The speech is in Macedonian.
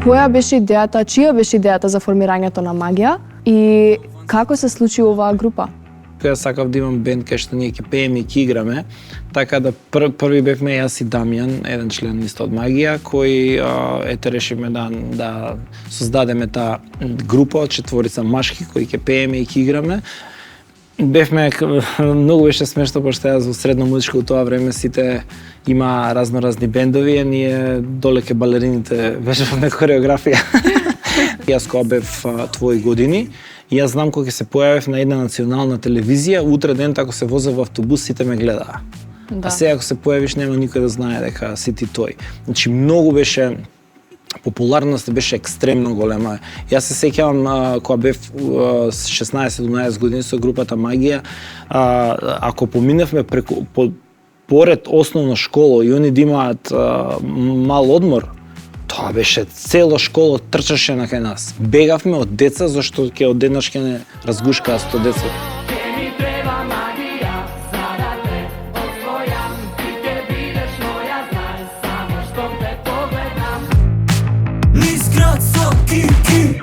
Која беше идејата, чија беше идејата за формирањето на Магија и како се случи оваа група? Јас сакав да имам бенд кај што ние ќе пееме и ќе играме, така да први бевме јас и Дамјан, еден член исто од Магија, кој решивме да создадеме таа група од четворица машки кои ќе пееме и ќе играме. Бевме, многу беше смешно, пошто јас во средно музичко у тоа време сите има разни бендови, а ние долеке балерините вежбавме хореографија. Јас кога бев твои години, јас знам кога ќе се појавев на една национална телевизија, утре ден ако се возев во автобус сите ме гледаа. Да. А сега ако се појавиш нема никој да знае дека си ти тој. Значи многу беше популарноста беше екстремно голема. Јас се сеќавам кога бев 16-17 години со групата Магија, ако поминавме поред основна школа и они да имаат мал одмор, тоа беше цела школа трчаше на кај нас. Бегавме од деца зашто ќе од еднаш ќе не разгушкаа 100 деца. Низ град со кики